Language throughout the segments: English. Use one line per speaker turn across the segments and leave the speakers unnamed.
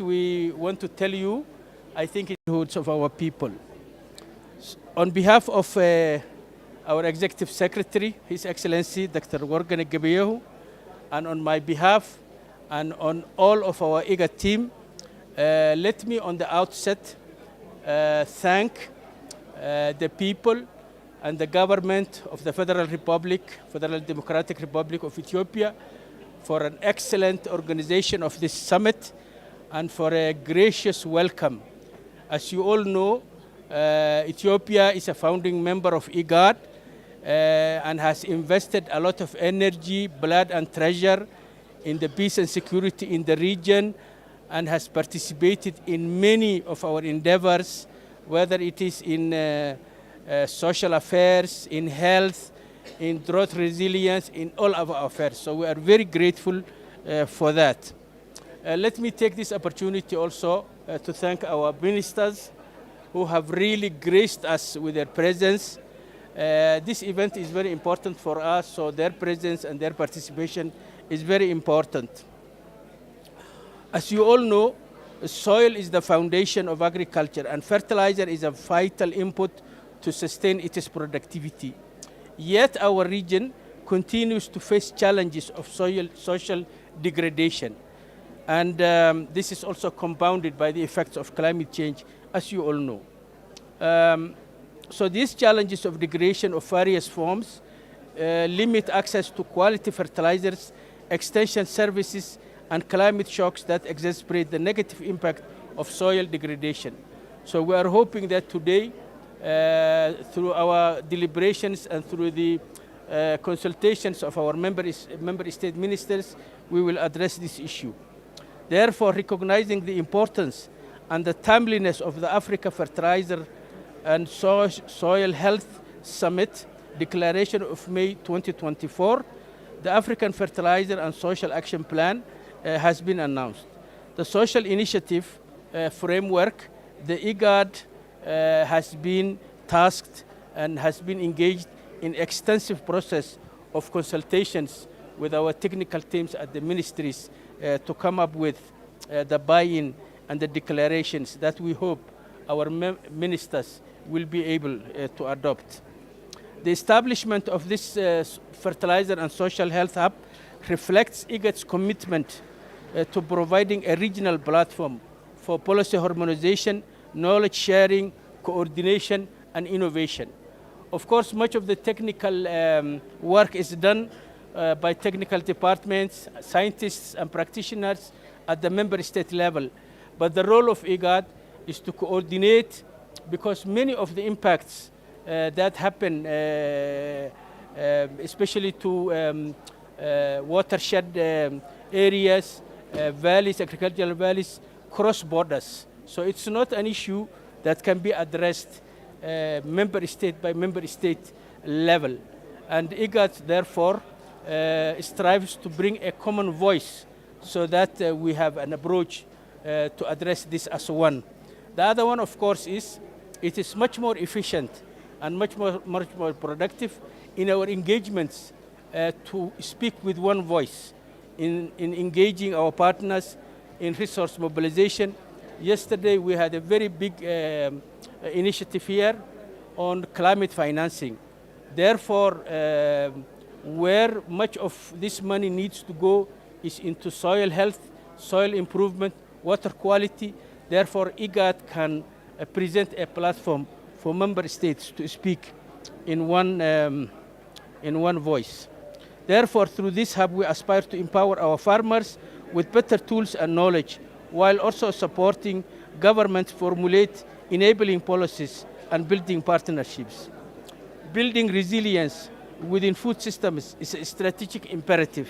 We want to tell you, I think, it's of our people. On behalf of our Executive Secretary, His Excellency Dr. Worgane Gebeyehu, and on my behalf and on all of our IGAD team, let me on the outset thank the people and the government of the Federal Democratic Republic of Ethiopia for an excellent organization of this summit and for a gracious welcome. As you all know, Ethiopia is a founding member of IGAD and has invested a lot of energy, blood, and treasure in the peace and security in the region, and has participated in many of our endeavors, whether it is in social affairs, in health, in drought resilience, in all of our affairs. So we are very grateful for that. Let me take this opportunity also to thank our ministers who have really graced us with their presence. This event is very important for us, so their presence and their participation is very important. As you all know, soil is the foundation of agriculture, and fertilizer is a vital input to sustain its productivity. Yet our region continues to face challenges of social degradation. And this is also compounded by the effects of climate change, as you all know. So these challenges of degradation of various forms limit access to quality fertilizers, extension services, and climate shocks that exacerbate the negative impact of soil degradation. So we are hoping that today, through our deliberations and through the consultations of our member state ministers, we will address this issue. Therefore, recognizing the importance and the timeliness of the Africa Fertilizer and Soil Health Summit Declaration of May 2024, the African Fertilizer and Social Action Plan has been announced. The social initiative framework, the IGAD has been tasked and has been engaged in extensive process of consultations with our technical teams at the ministries to come up with the buy-in and the declarations that we hope our ministers will be able to adopt. The establishment of this fertilizer and social health hub reflects IGAD's commitment to providing a regional platform for policy harmonization, knowledge sharing, coordination, and innovation. Of course, much of the technical work is done by technical departments, scientists, and practitioners at the member state level. But the role of IGAD is to coordinate, because many of the impacts that happen, especially to watershed areas, valleys, agricultural valleys, cross borders. So it's not an issue that can be addressed member state by member state level. And IGAD, therefore, strives to bring a common voice so that we have an approach to address this as one. The other one, of course, is it is much more efficient and much more productive in our engagements to speak with one voice in engaging our partners in resource mobilization. Yesterday, we had a very big initiative here on climate financing. Therefore, where much of this money needs to go is into soil health, soil improvement, water quality. Therefore, IGAD can present a platform for member states to speak in one voice. Therefore, through this hub, we aspire to empower our farmers with better tools and knowledge, while also supporting governments formulate enabling policies and building partnerships. Building resilience within food systems is a strategic imperative.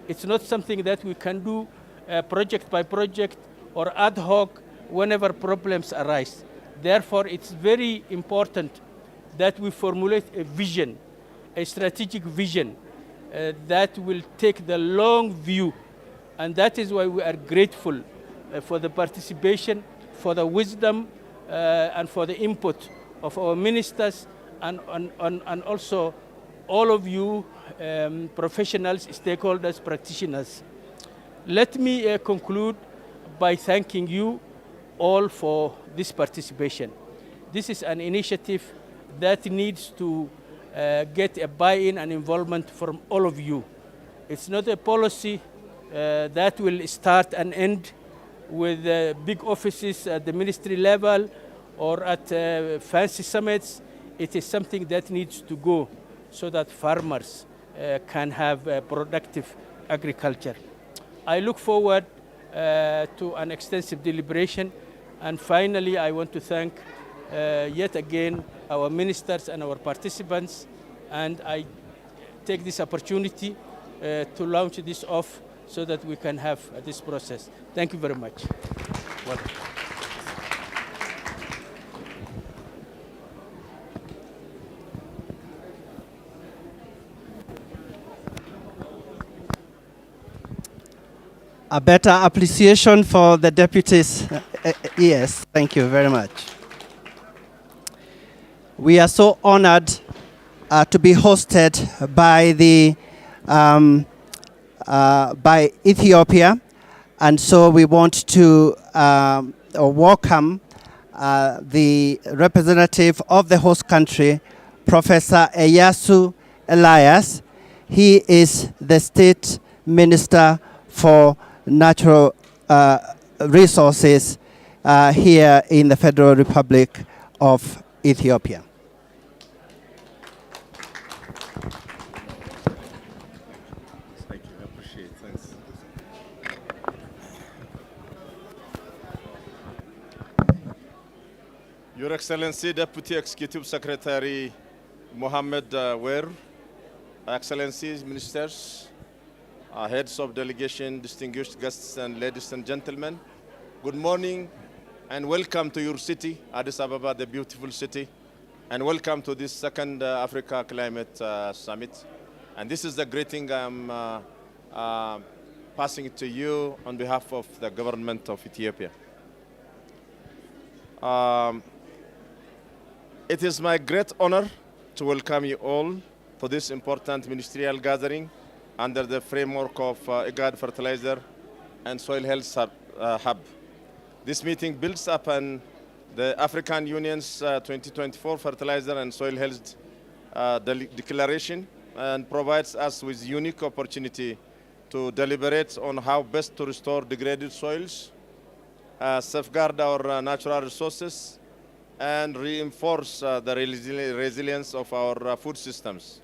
It's not something that we can do project by project or ad hoc whenever problems arise. Therefore, it's very important that we formulate a vision, a strategic vision that will take the long view. And that is why we are grateful for the participation, for the wisdom, and for the input of our ministers and also all of you professionals, stakeholders, practitioners. Let me conclude by thanking you all for this participation. This is an initiative that needs to get a buy-in and involvement from all of you. It's not a policy that will start and end with big offices at the ministry level or at fancy summits. It is something that needs to go so that farmers can have productive agriculture. I look forward to an extensive deliberation. And finally, I want to thank yet again our ministers and our participants. And I take this opportunity to launch this off so that we can have this process. Thank you very much. Welcome.
A better appreciation for the deputies. Yes, thank you very much. We are so honored to be hosted by by Ethiopia, and so we want to welcome the representative of the host country, Professor Eyasu Elias. He is the State Minister for Natural Resources here in the Federal Republic of Ethiopia.
Thank you, I appreciate it. Thanks. Your Excellency, Deputy Executive Secretary Mohammed Wer, Excellencies, Ministers, heads of delegation, distinguished guests, and ladies and gentlemen, good morning and welcome to your city, Addis Ababa, the beautiful city, and welcome to this second Africa Climate Summit. And this is the greeting I'm passing it to you on behalf of the government of Ethiopia. It is my great honor to welcome you all to this important ministerial gathering under the framework of IGAD Fertilizer and Soil Health Hub. This meeting builds upon the African Union's 2024 Fertilizer and Soil Health Declaration and provides us with unique opportunity to deliberate on how best to restore degraded soils, safeguard our natural resources, and reinforce the resilience of our food systems.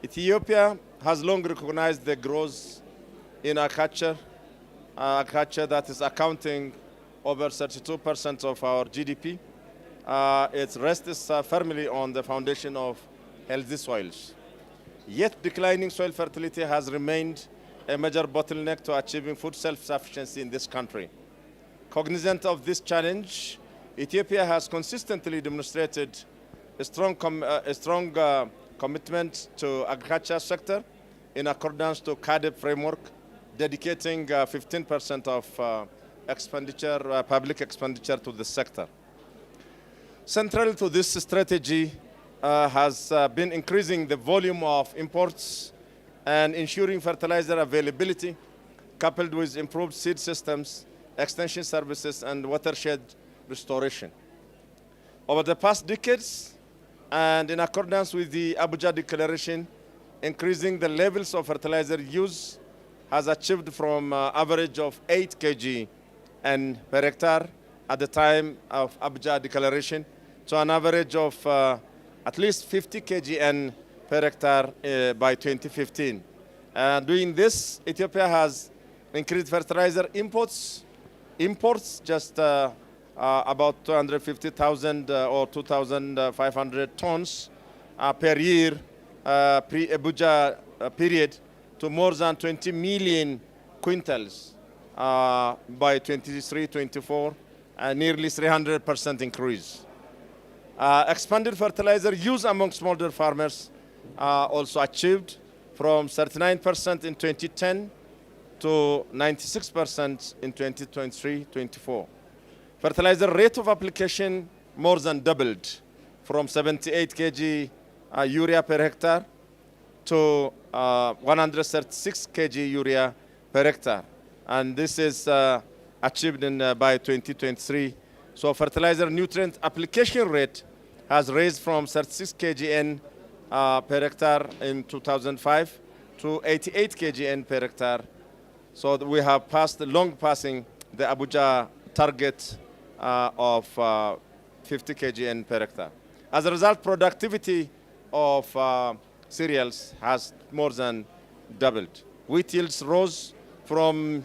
Ethiopia has long recognized the growth in agriculture that is accounting over 32% of our GDP. It rests firmly on the foundation of healthy soils. Yet declining soil fertility has remained a major bottleneck to achieving food self-sufficiency in this country. Cognizant of this challenge, Ethiopia has consistently demonstrated a strong commitment to agriculture sector in accordance to IGAD framework, dedicating 15% of public expenditure to the sector. Central to this strategy has been increasing the volume of imports and ensuring fertilizer availability, coupled with improved seed systems, extension services, and watershed restoration. Over the past decades, and in accordance with the Abuja Declaration, increasing the levels of fertilizer use has achieved from average of 8 kg and per hectare at the time of Abuja Declaration to an average of at least 50 kg and per hectare by 2015. Doing this, Ethiopia has increased fertilizer imports just about 250,000 or 2,500 tons per year pre-Abuja period to more than 20 million quintals by 23-24, nearly 300% increase. Expanded fertilizer use among smallholder farmers also achieved from 39% in 2010 to 96% in 2023-24. Fertilizer rate of application more than doubled from 78 kg urea per hectare to 136 kg urea per hectare. And this is achieved by 2023. So fertilizer nutrient application rate has raised from 36 kgN per hectare in 2005 to 88 kgN per hectare. So we have long passing the Abuja target of 50 kgN per hectare. As a result, productivity of cereals has more than doubled. Wheat yields rose from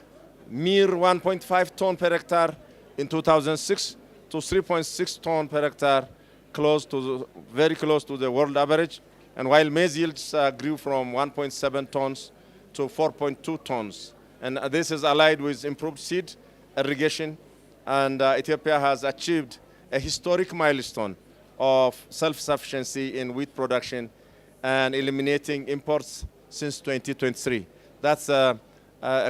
mere 1.5 ton per hectare in 2006 to 3.6 ton per hectare, very close to the world average. And while maize yields grew from 1.7 tons to 4.2 tons. And this is allied with improved seed irrigation. And Ethiopia has achieved a historic milestone of self-sufficiency in wheat production and eliminating imports since 2023. That's a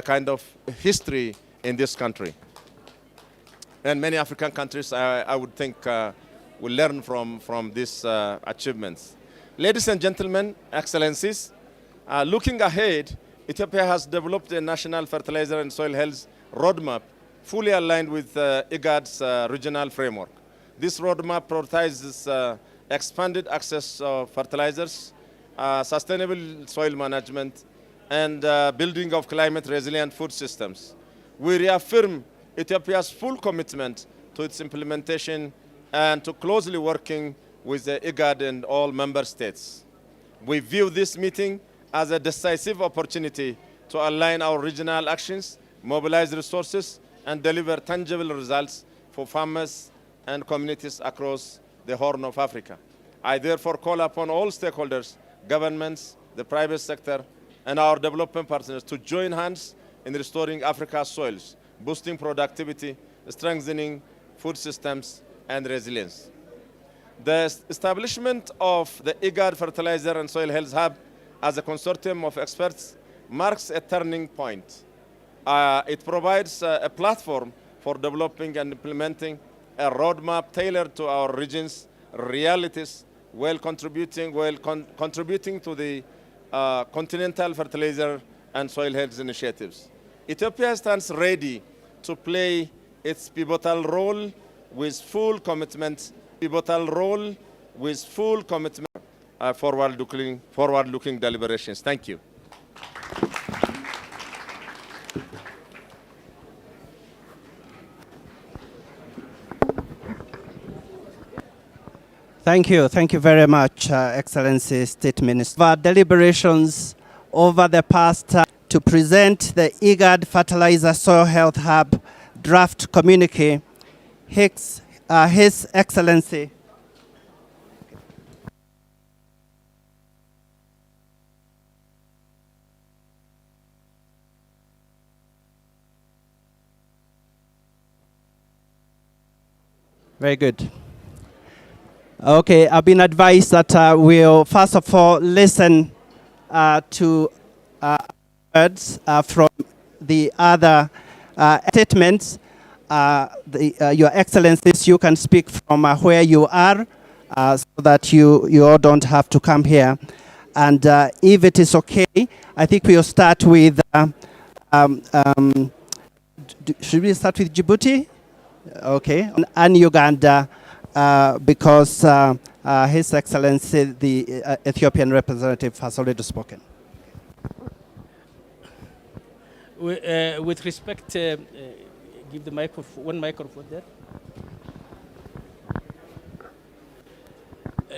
kind of history in this country. And many African countries, I would think, will learn from these achievements. Ladies and gentlemen, excellencies, looking ahead, Ethiopia has developed a national fertilizer and soil health roadmap fully aligned with IGAD's regional framework. This roadmap prioritizes expanded access of fertilizers, sustainable soil management, and building of climate-resilient food systems. We reaffirm Ethiopia's full commitment to its implementation and to closely working with the IGAD and all member states. We view this meeting as a decisive opportunity to align our regional actions, mobilize resources, and deliver tangible results for farmers and communities across the Horn of Africa. I therefore call upon all stakeholders, governments, the private sector, and our development partners to join hands in restoring Africa's soils, boosting productivity, strengthening food systems, and resilience. The establishment of the IGAD Fertilizer and Soil Health Hub as a consortium of experts marks a turning point. It provides a platform for developing and implementing a roadmap tailored to our region's realities, while contributing to the continental fertilizer and soil health initiatives. Ethiopia stands ready to play its pivotal role with full commitment, forward-looking deliberations. Thank you.
Thank you very much, Excellency State Minister. Our deliberations over the past to present the IGAD Fertilizer Soil Health Hub draft communique, His Excellency Very good. Okay, I've been advised that we'll first of all listen to words from the other statements. Your Excellencies, you can speak from where you are so that you all don't have to come here. And if it is okay, I think we'll start with, should we start with Djibouti? Okay, and Uganda, because His Excellency, the Ethiopian representative, has already spoken.
With respect, give the microphone, one microphone there.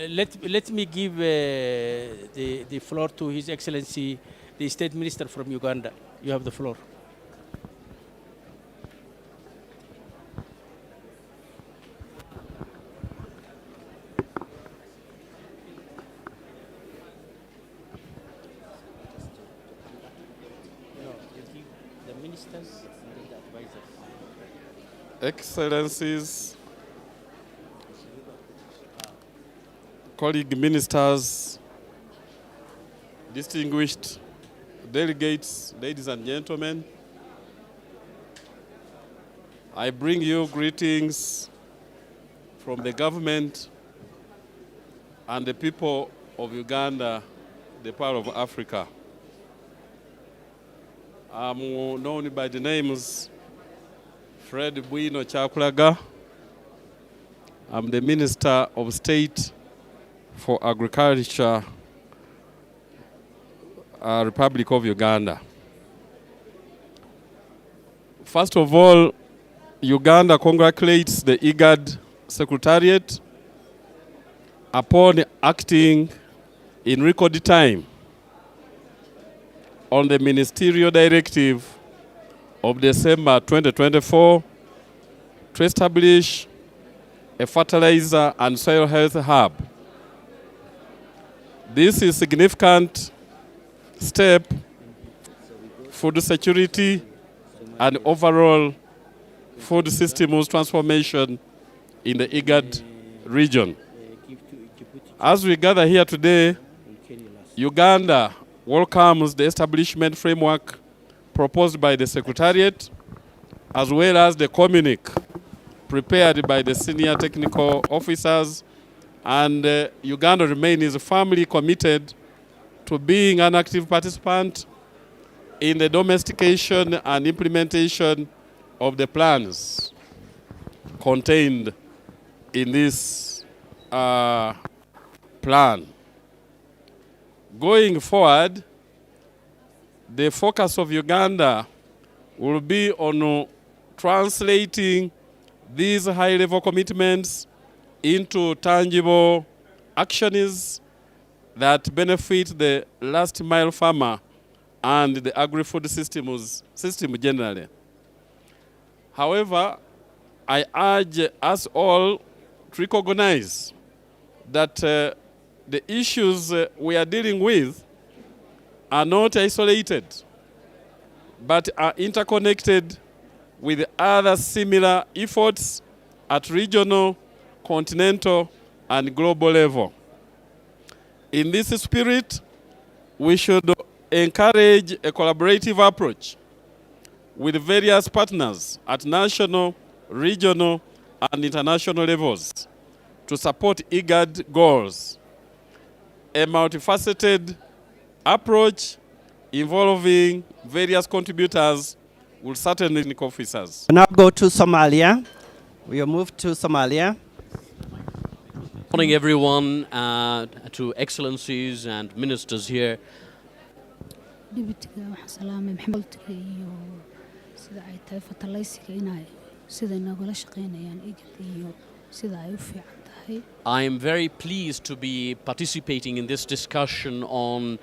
Let me give the floor to His Excellency, the State Minister from Uganda. You have the floor.
Excellencies, colleague ministers, distinguished delegates, ladies and gentlemen, I bring you greetings from the government and the people of Uganda, the Pearl of Africa. I'm known by the names Fred Bwino Chakulaga. I'm the Minister of State for Agriculture, Republic of Uganda. First of all, Uganda congratulates the IGAD Secretariat upon acting in record time on the ministerial directive of December 2024 to establish a fertilizer and soil health hub. This is a significant step for the security and overall food systems transformation in the IGAD region. As we gather here today, Uganda welcomes the establishment framework proposed by the Secretariat, as well as the communique prepared by the senior technical officers, and Uganda remains firmly committed to being an active participant in the domestication and implementation of the plans contained in this plan. Going forward, the focus of Uganda will be on translating these high-level commitments into tangible actions that benefit the last-mile farmer and the agri-food system generally. However, I urge us all to recognize that the issues we are dealing with are not isolated, but are interconnected with other similar efforts at regional, continental, and global level. In this spirit, we should encourage a collaborative approach with various partners at national, regional, and international levels to support IGAD goals. A multifaceted approach involving various contributors will certainly make officers.
Now go to Somalia. We'll move to Somalia.
Good morning, everyone, to excellencies and ministers here. I am very pleased to be participating in this discussion on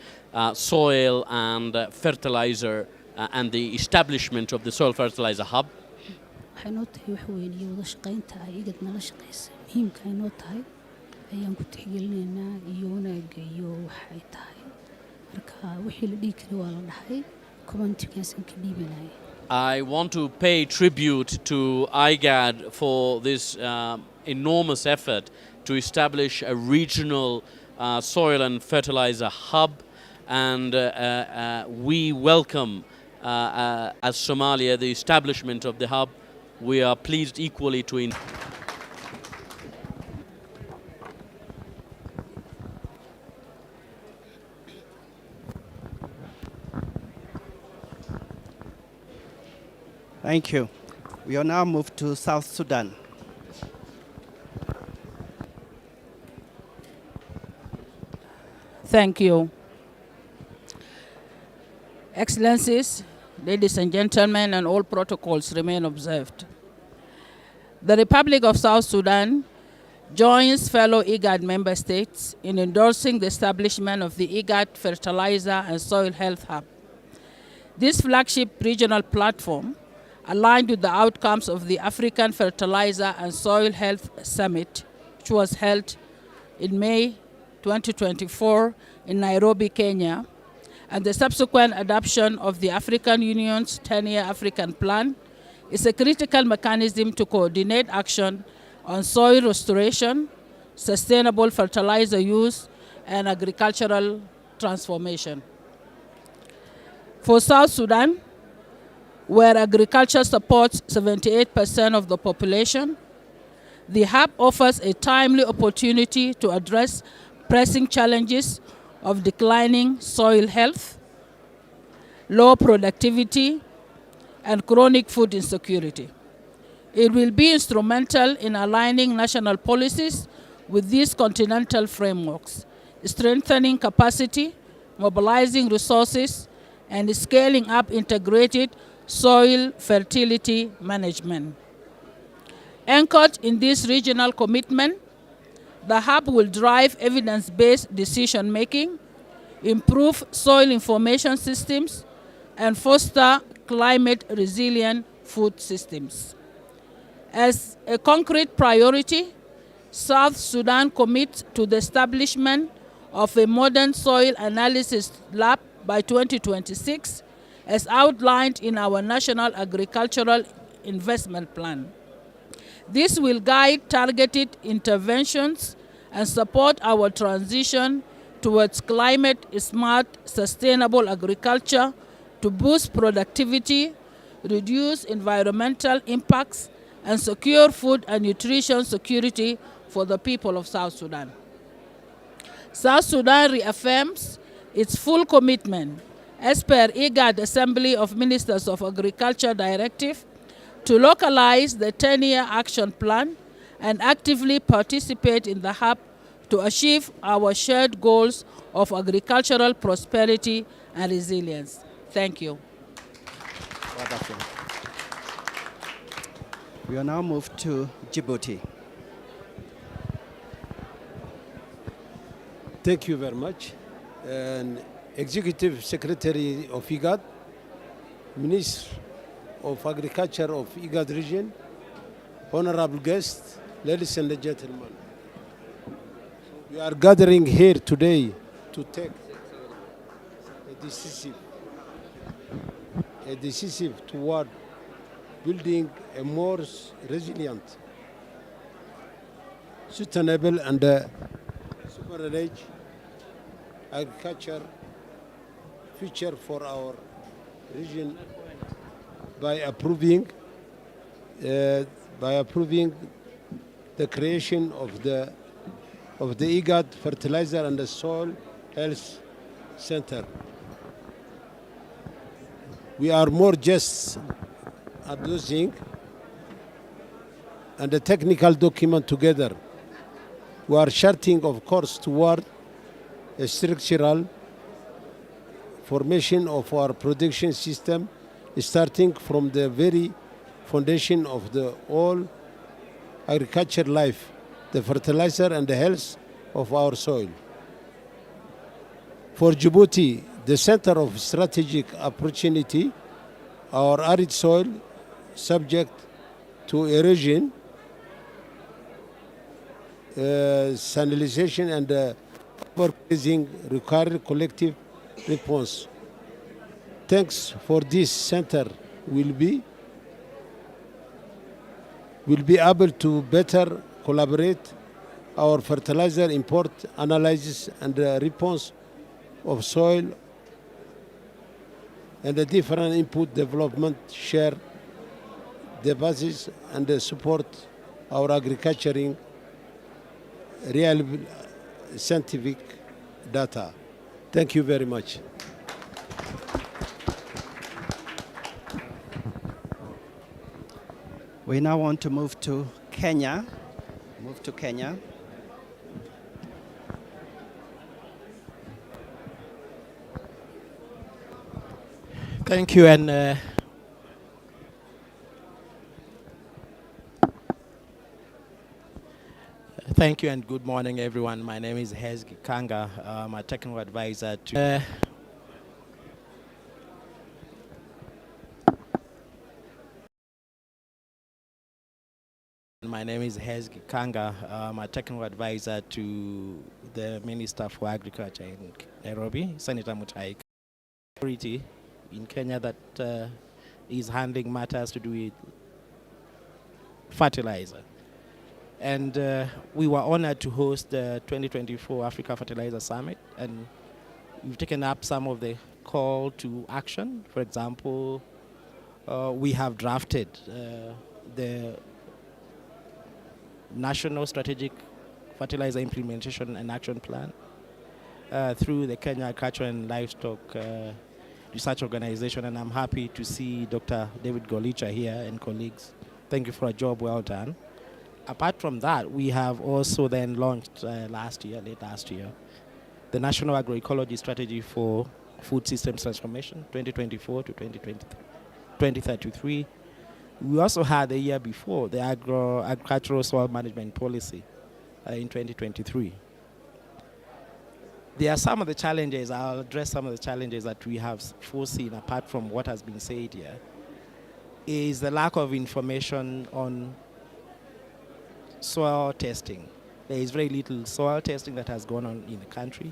soil and fertilizer and the establishment of the soil fertilizer hub. I want to pay tribute to IGAD for this enormous effort to establish a regional soil and fertilizer hub, and we welcome as Somalia the establishment of the hub. We are pleased equally to
Thank you. We will now move to South Sudan.
Thank you. Excellencies, ladies and gentlemen, and all protocols remain observed. The Republic of South Sudan joins fellow IGAD member states in endorsing the establishment of the IGAD Fertilizer and Soil Health Hub. This flagship regional platform, aligned with the outcomes of the African Fertilizer and Soil Health Summit, which was held in May 2024 in Nairobi, Kenya, and the subsequent adoption of the African Union's 10-year African Plan, is a critical mechanism to coordinate action on soil restoration, sustainable fertilizer use, and agricultural transformation. For South Sudan, where agriculture supports 78% of the population, the hub offers a timely opportunity to address pressing challenges of declining soil health, low productivity, and chronic food insecurity. It will be instrumental in aligning national policies with these continental frameworks, strengthening capacity, mobilizing resources, and scaling up integrated soil fertility management. Anchored in this regional commitment, the hub will drive evidence-based decision-making, improve soil information systems, and foster climate-resilient food systems. As a concrete priority, South Sudan commits to the establishment of a modern soil analysis lab by 2026, as outlined in our National Agricultural Investment Plan. This will guide targeted interventions and support our transition towards climate-smart, sustainable agriculture to boost productivity, reduce environmental impacts, and secure food and nutrition security for the people of South Sudan. South Sudan reaffirms its full commitment, as per IGAD Assembly of Ministers of Agriculture Directive, to localize the 10-year action plan and actively participate in the hub to achieve our shared goals of agricultural prosperity and resilience. Thank you.
Wonderful. We will now move to Djibouti.
Thank you very much. And Executive Secretary of IGAD, Minister of Agriculture of IGAD region, honorable guests, ladies and gentlemen. We are gathering here today to take a decisive toward building a more resilient, sustainable and super-rich agriculture future for our region by approving the creation of the IGAD Fertilizer and the Soil Health Center. We are more just adopting and the technical document together. We are charting, of course, toward a structural formation of our production system, starting from the very foundation of the all agriculture life, the fertilizer and the health of our soil. For Djibouti, the center of strategic opportunity, our arid soil subject to erosion, salinization and overgrazing require collective response. Thanks for this center will be able to better collaborate our fertilizer import analysis and response of soil and the different input development share the basis and support our agriculturing reliable scientific data. Thank you very much.
We now want to move to Kenya.
Thank you, and thank you, and good morning, everyone. My name is Hezgi Kanga. I'm a technical advisor to. My name is Hezgi Kanga. I'm a technical advisor to the Minister for Agriculture in Nairobi, Senator Mutahi. Authority in Kenya that is handling matters to do with fertilizer. And we were honored to host the 2024 Africa Fertilizer Summit, and we've taken up some of the call to action. For example, we have drafted the National Strategic Fertilizer Implementation and Action Plan through the Kenya Agriculture and Livestock Research Organization, and I'm happy to see Dr. David Golicha here and colleagues
Thank you for a job well done. Apart from that, we have also then launched late last year, the National Agroecology Strategy for Food Systems Transformation, 2024 to 2033. We also had the year before the Agricultural Soil Management Policy in 2023. There are some of the challenges, I'll address some of the challenges that we have foreseen apart from what has been said here, is the lack of information on soil testing. There is very little soil testing that has gone on in the country.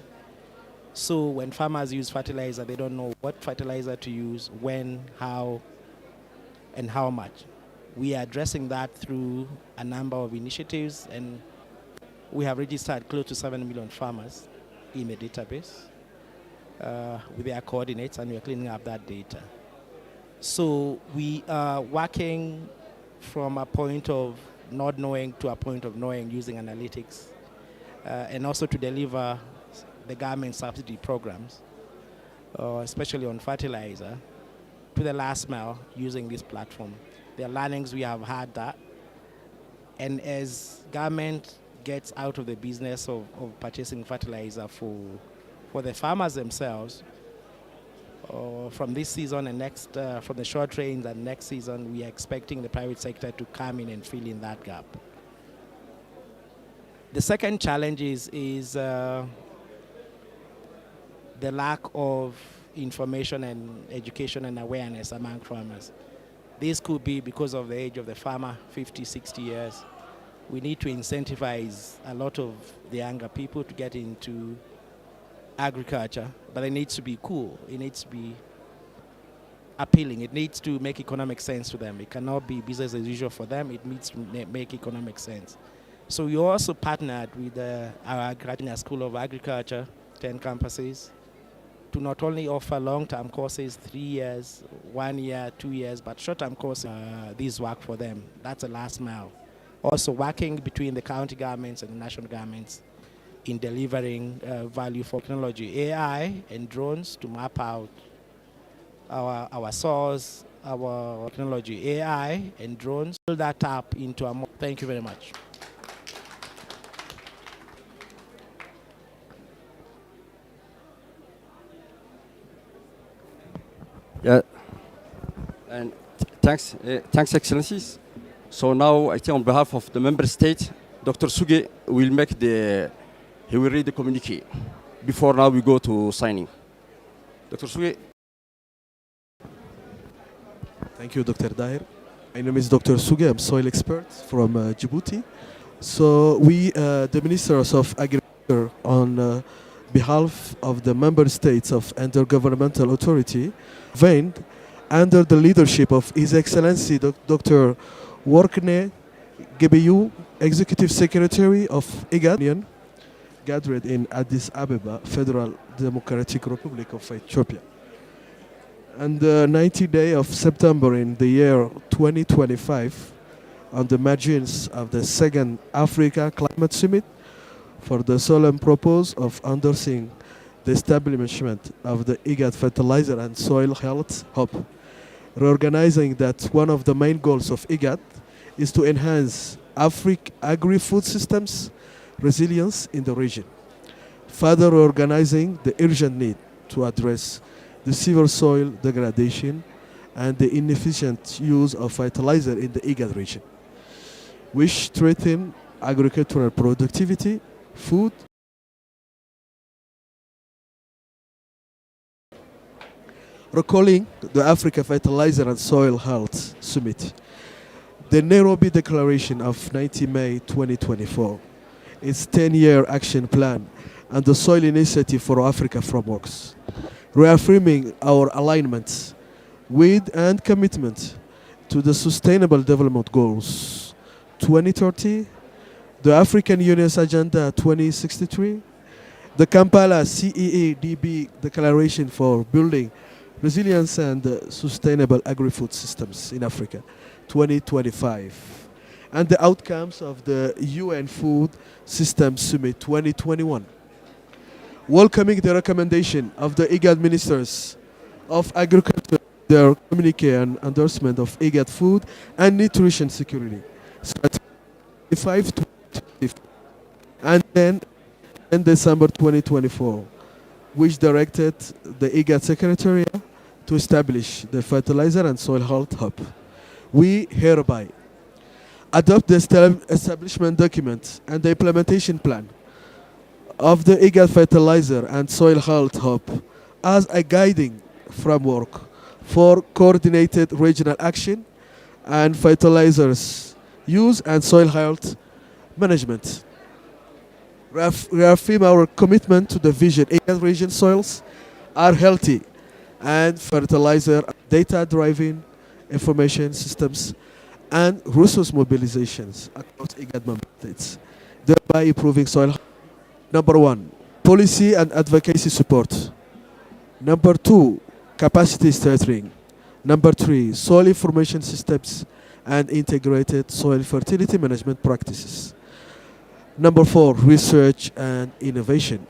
So when farmers use fertilizer, they don't know what fertilizer to use, when, how, and how much. We are addressing that through a number of initiatives, and we have registered close to 7 million farmers in the database with their coordinates, and we are cleaning up that data. So we are working from a point of not knowing to a point of knowing using analytics, and also to deliver the government subsidy programs, especially on fertilizer, to the last mile using this platform. There are learnings we have had that, and as government gets out of the business of purchasing fertilizer for the farmers themselves, from this season and next, from the short rains and next season, we are expecting the private sector to come in and fill in that gap. The second challenge is the lack of information and education and awareness among farmers. This could be because of the age of the farmer, 50, 60 years. We need to incentivize a lot of the younger people to get into agriculture, but it needs to be cool. It needs to be appealing. It needs to make economic sense to them. It cannot be business as usual for them. It needs to make economic sense. So we also partnered with our School of Agriculture, 10 campuses, to not only offer long-term courses, 3 years, 1 year, 2 years, but short-term courses. These work for them. That's the last mile. Also working between the county governments and the national governments in delivering value for technology, AI and drones to map out our source, our technology, AI and drones, build that up into a more. Thank you very much.
Yeah, and thanks, Excellencies. So now I think on behalf of the member state, Dr. Suge will he will read the communique. Before now we go to signing. Dr. Suge.
Thank you, Dr. Daher. My name is Dr. Suge. I'm soil expert from Djibouti. So we, the Ministers of Agriculture, on behalf of the member states of Intergovernmental Authority, convened under the leadership of His Excellency Dr. Workne Gebeyu, Executive Secretary of IGAD, gathered in Addis Ababa, Federal Democratic Republic of Ethiopia. And the 90th day of September in the year 2025, on the margins of the second Africa Climate Summit, for the solemn purpose of endorsing the establishment of the IGAD Fertilizer and Soil Health Hub, reorganizing that one of the main goals of IGAD is to enhance agri-food systems resilience in the region, further organizing the urgent need to address the severe soil degradation and the inefficient use of fertilizer in the IGAD region, which threaten agricultural productivity, food, recalling the Africa Fertilizer and Soil Health Summit, the Nairobi Declaration of 19 May 2024, its 10-year action plan, and the Soil Initiative for Africa frameworks, reaffirming our alignment with and commitment to the Sustainable Development Goals 2030, the African Union's Agenda 2063, the Kampala CEADB Declaration for Building Resilience and Sustainable Agri-Food Systems in Africa 2025, and the outcomes of the UN Food Systems Summit 2021. Welcoming the recommendation of the IGAD Ministers of Agriculture their communique and endorsement of IGAD food and nutrition security strategy 5 to 25, and then in December 2024, which directed the IGAD Secretariat to establish the Fertilizer and Soil Health Hub. We hereby adopt the establishment document and the implementation plan of the IGAD Fertilizer and Soil Health Hub as a guiding framework for coordinated regional action and fertilizers use and soil health management. Reaffirm our commitment to the vision IGAD region soils are healthy and fertilizer data-driven information systems and resource mobilizations across IGAD member states, thereby improving soil health. Number 1, policy and advocacy support. Number 2, capacity strengthening. Number 3, soil information systems and integrated soil fertility management practices. Number 4, research and innovation.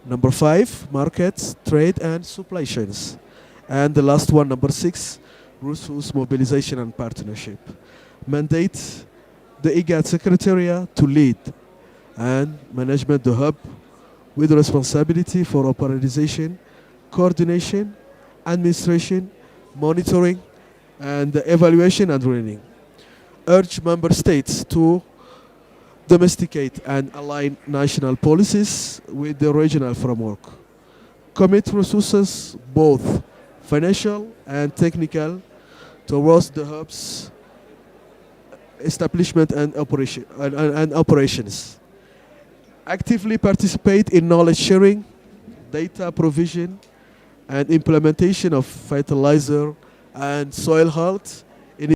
Number 5, markets, trade and supply chains. And the last one, number 6, resource mobilization and partnership. Mandate the IGAD Secretariat to lead and management the hub with responsibility for operationalization, coordination, administration, monitoring, and evaluation and training. Urge member states to domesticate and align national policies with the regional framework. Commit resources, both financial and technical, towards the hub's establishment and operations. Actively participate in knowledge sharing, data provision, and implementation of fertilizer and soil health